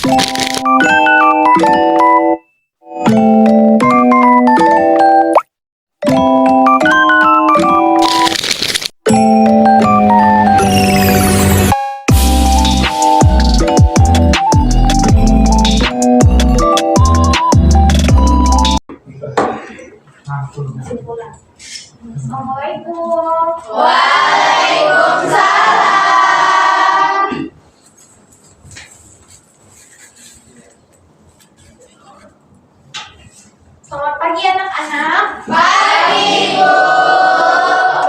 Assalamualaikum. Waalaikumsalam. Selamat pagi anak-anak. Pagi, Bu.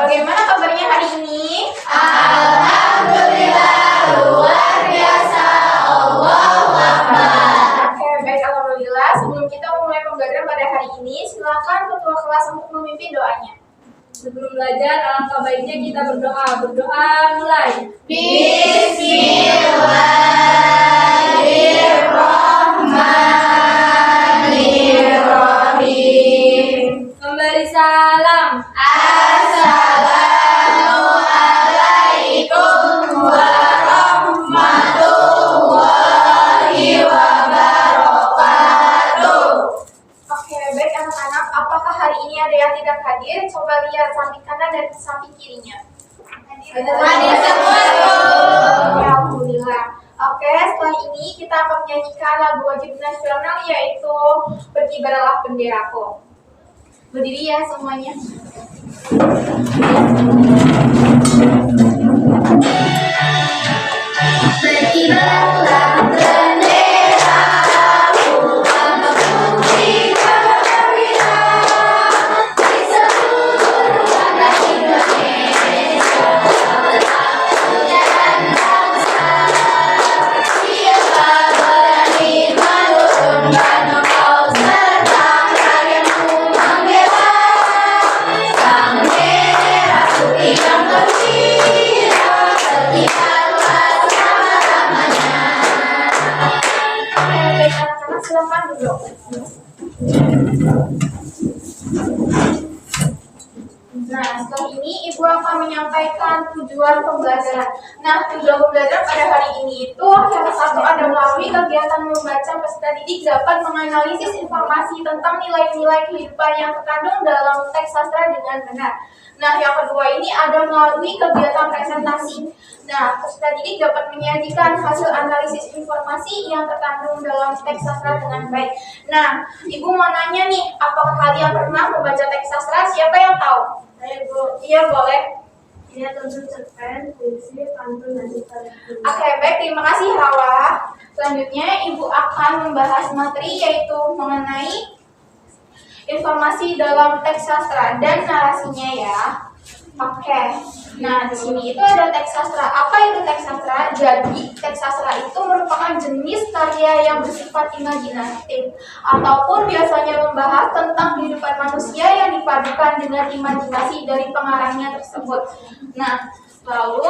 Bagaimana kabarnya hari ini? Alhamdulillah, luar biasa. Allahu Akbar. Oke, baik, alhamdulillah. Sebelum kita memulai pembelajaran pada hari ini, silakan ketua kelas untuk memimpin doanya. Sebelum belajar, alangkah baiknya kita berdoa. Berdoa mulai. Bismillahirrahmanirrahim. Memberi salam. Assalamualaikum warahmatullahi wabarakatuh. Oke, baik anak-anak. Apakah hari ini ada yang tidak hadir? Coba lihat samping kanan dan samping kirinya. Hadir semua, Bu. Ya, alhamdulillah. Oke, setelah ini kita akan menyanyikan lagu wajib nasional yaitu Berkibarlah Benderaku. Berdiri ya semuanya. Berkibarlah benderaku, membuktikan perwira di seluruh tanah Indonesia, bersatunya dan bangsa. Siapa berani menurunkan engkau serta rakyatmu membela sang merah putih yang gembira, berkibarlah selama-lamanya. Oke, baik anak-anak, silakan duduk. Nah, setelah ini Ibu akan menyampaikan tujuan pembelajaran. Nah, tujuan pembelajaran pada hari ini itu yang satu ada melalui kegiatan membaca peserta didik dapat menganalisis informasi tentang nilai-nilai kehidupan yang terkandung dalam teks sastra dengan benar. Nah, yang kedua ini ada melalui kegiatan presentasi. Nah, peserta didik dapat menyajikan hasil analisis informasi yang terkandung dalam teks sastra dengan baik. Nah, Ibu mau nanya nih, apakah kalian pernah membaca teks sastra? Siapa yang tahu? Ayo, Bu. Iya, boleh. Ini tentu cerpen, puisi, pantun, dan literatur. Oke, baik. Terima kasih, Hawa. Selanjutnya, Ibu akan membahas materi yaitu mengenai informasi dalam teks sastra dan narasinya ya. Oke. Nah, di sini itu ada teks sastra. Apa itu teks sastra? Jadi, teks sastra itu merupakan jenis karya yang bersifat imajinatif ataupun biasanya membahas tentang kehidupan manusia yang dipadukan dengan imajinasi dari pengarangnya tersebut. Nah, lalu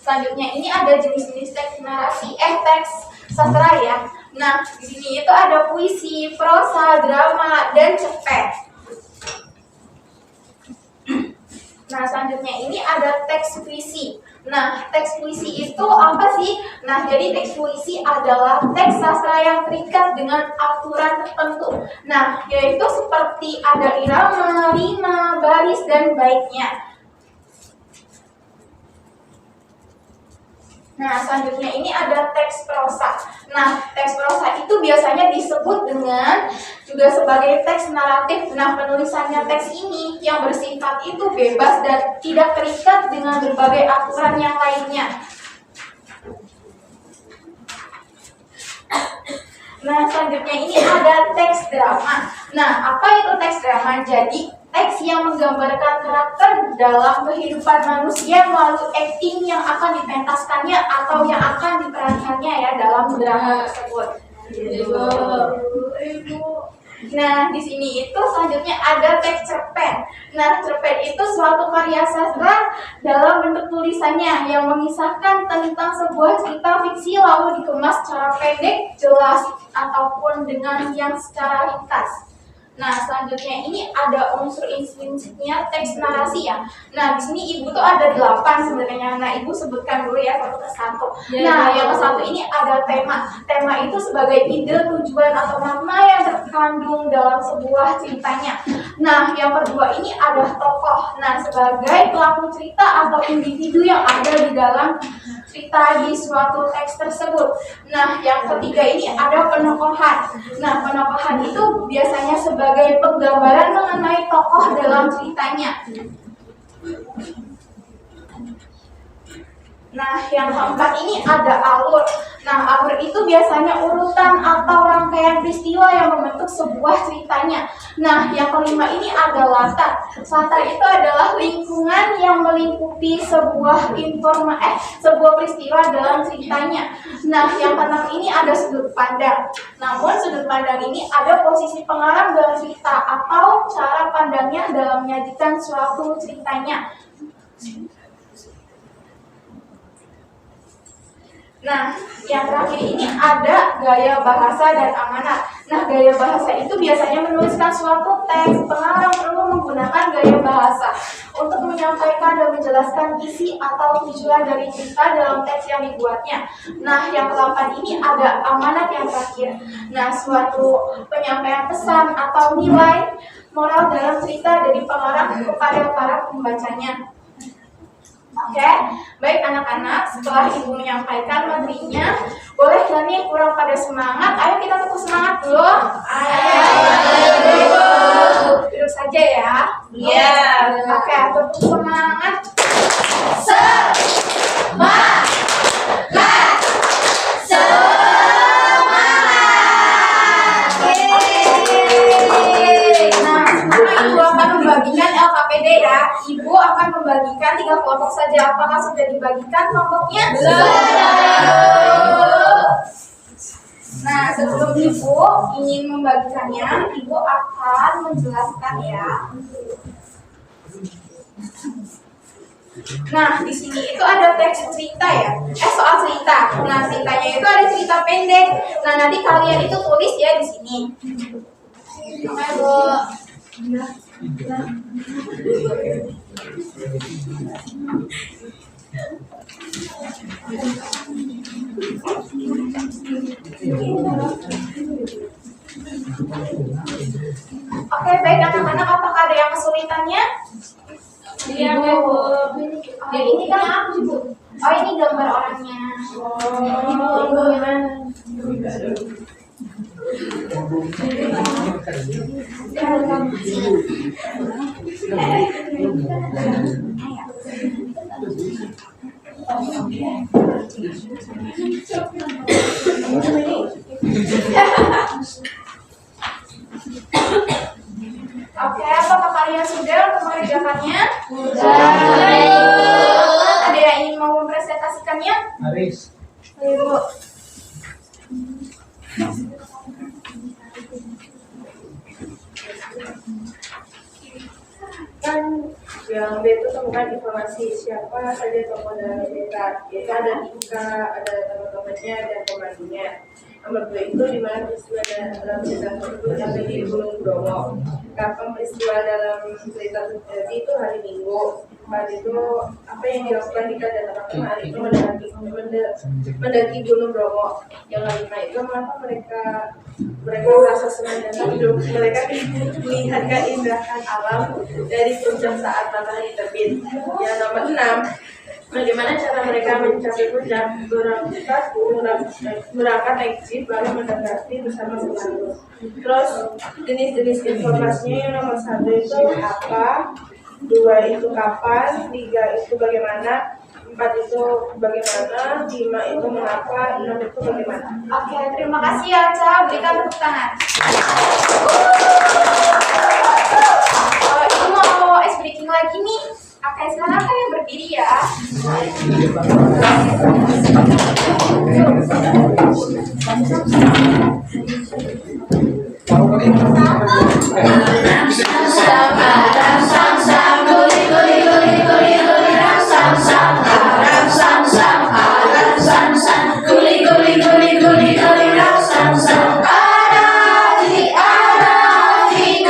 selanjutnya ini ada jenis-jenis teks narasi, teks sastra ya. Nah, di sini itu ada puisi, prosa, drama, dan cerpen. Nah, selanjutnya ini ada teks puisi. Nah, teks puisi itu apa sih? Nah, jadi teks puisi adalah teks sastra yang terikat dengan aturan tertentu. Nah, yaitu seperti ada irama, rima, baris, dan baitnya. Nah, selanjutnya ini ada teks prosa. Nah, teks prosa itu biasanya disebut dengan juga sebagai teks naratif. Nah, penulisannya teks ini yang bersifat itu bebas dan tidak terikat dengan berbagai aturan yang lainnya. Nah, selanjutnya ini ada teks drama. Nah, apa itu teks drama? Jadi, teks yang menggambarkan karakter dalam kehidupan manusia melalui acting yang akan dipentaskannya atau yang akan diperankannya ya dalam drama tersebut. Nah, di sini itu selanjutnya ada teks cerpen. Nah, cerpen itu suatu karya sastra dalam bentuk tulisannya yang mengisahkan tentang sebuah cerita fiksi lalu dikemas secara pendek, jelas, ataupun dengan yang secara ringkas. Nah, selanjutnya ini ada unsur intrinsiknya teks narasi ya. Nah, di sini ibu tuh ada 8 sebenarnya. Nah, ibu sebutkan dulu ya satu persatu. Nah, yang ke satu ini ada tema. Tema itu sebagai ide, tujuan atau makna yang terkandung dalam sebuah ceritanya. Nah, yang kedua ini ada tokoh. Nah, sebagai pelaku cerita atau individu yang ada di dalam cerita di suatu teks tersebut. Nah, yang ketiga ini ada penokohan. Nah, penokohan itu biasanya sebagai penggambaran mengenai tokoh dalam ceritanya. Nah, yang keempat ini ada alur. Nah, alur itu biasanya urutan atau rangkaian peristiwa yang membentuk sebuah ceritanya. Nah, yang kelima ini ada latar. Latar itu adalah lingkungan yang melingkupi sebuah sebuah peristiwa dalam ceritanya. Nah, yang keenam ini ada sudut pandang. Namun sudut pandang ini ada posisi pengarang dalam cerita atau cara pandangnya dalam menyajikan suatu ceritanya. Nah, yang terakhir ini ada gaya bahasa dan amanat. Nah, gaya bahasa itu biasanya menuliskan suatu teks. Pengarang perlu menggunakan gaya bahasa untuk menyampaikan dan menjelaskan isi atau tujuan dari cerita dalam teks yang dibuatnya. Nah, yang ke-8 ini ada amanat yang terakhir. Nah, suatu penyampaian pesan atau nilai moral dalam cerita dari pengarang kepada para pembacanya. Oke, baik anak-anak, setelah ibu menyampaikan materinya, boleh gak nih kurang pada semangat? Ayo kita tepuk semangat dulu. Ayo. Duduk saja ya. Iya. Oke, tepuk semangat. Semangat. Nah, sekarang ibu akan membagikan LKPD ya. Ibu akan membagikan 3 kelompok saja. Apakah sudah dibagikan kelompoknya? Nah, sebelum ibu ingin membagikannya, ibu akan menjelaskan ya. Nah, di sini itu ada teks cerita ya. Soal cerita. Nah, ceritanya itu ada cerita pendek. Nah, nanti kalian itu tulis ya di sini. Oke, Bu. Oke, baik anak-anak, apakah ada yang kesulitannya? Iya, Bu. Ini kan apa sih, Bu? Oh, ini gambar orangnya. Ibu gimana? Oke, apakah kalian sudah untuk mengerjakannya? Ada yang ingin mau mempresentasikannya? Haris. Ayo, Bu. Kan yang B itu temukan informasi siapa saja tokoh dalam cerita. Yaitu ada Ika, ada teman-temannya dan pemandunya. Nomor 2 itu di mana peristiwa dalam cerita tersebut sampai di Gunung Bromo. Kapan peristiwa dalam cerita terjadi itu hari Minggu. Pada itu apa yang dilakukan Ika dan teman-teman hari itu mendaki Gunung Bromo. Yang kelima itu mengapa mereka merasa senang dan takjub. Mereka melihat keindahan alam dari puncak saat matahari terbit. Yang nomor 6, bagaimana cara mereka mencapai puncak? Berangkat naik jeep lalu mendekati bersama pemandu. Terus jenis-jenis informasinya yang nomor 1 itu apa, 2 itu kapan, 3 itu bagaimana, 4 itu bagaimana, 5 itu mengapa, 6 itu bagaimana. Oke, terima kasih ya, Ca. Berikan tepuk tangan. Kalau ibu mau ice breaking lagi nih, oke, sekarang kalian berdiri ya. Ada di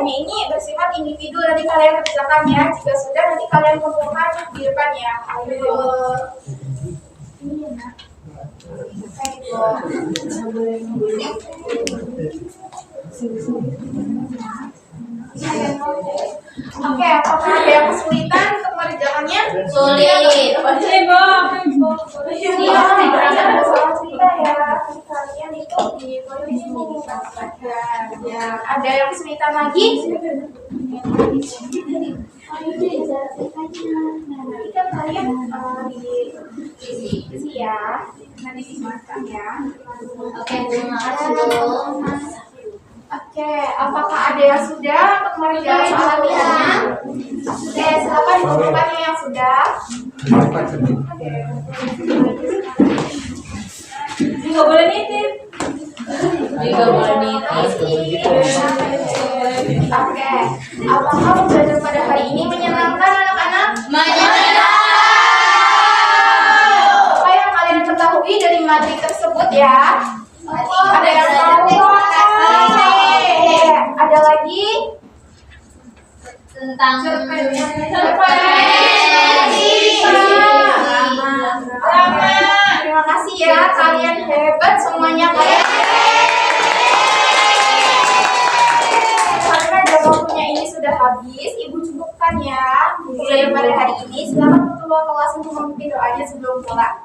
berdoanya ini bersifat individu, nanti kalian kerjakan ya. Jika sudah, nanti kalian kumpulkan di depan ya. Ayo. Ini ya, Nak. Oke, apakah ada yang kesulitan untuk mengerjakannya? Sulit. Iya, ada soal cerita ya. Kalian itu di ini ya. Ada yang kesulitan lagi? Nanti kan kalian diisi ya. Nanti dimasukkan ya. Oke, terima kasih Bu. Oke, apakah ada yang sudah untuk mengerjakan soal latihannya? Oke, silakan kumpulkannya yang sudah. Nggak boleh nitip. Juga boleh nitip. Oke, apakah belajar pada hari ini menyenangkan anak-anak? Menyenangkan. Apa yang kalian ketahui dari materi tersebut ya? Ada yang tahu? Ada lagi? Tentang Terima kasih ya, kalian hebat semuanya kalian. Karena jam waktunya ini sudah habis, Ibu cukupkan ya. Mulai pada hari ini, silakan keluar kelas untuk memimpin doanya sebelum pulang.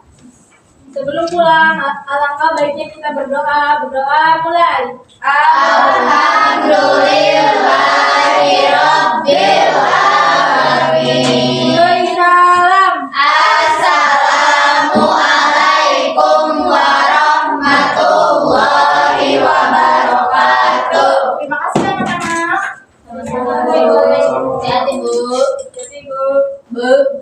Sebelum pulang, alangkah baiknya kita berdoa. Berdoa mulai. Alhamdulillahirabbil alamin. Salam. Assalamualaikum warahmatullahi wabarakatuh. Terima kasih anak-anak. Hati-hati Bu. Jadi Bu.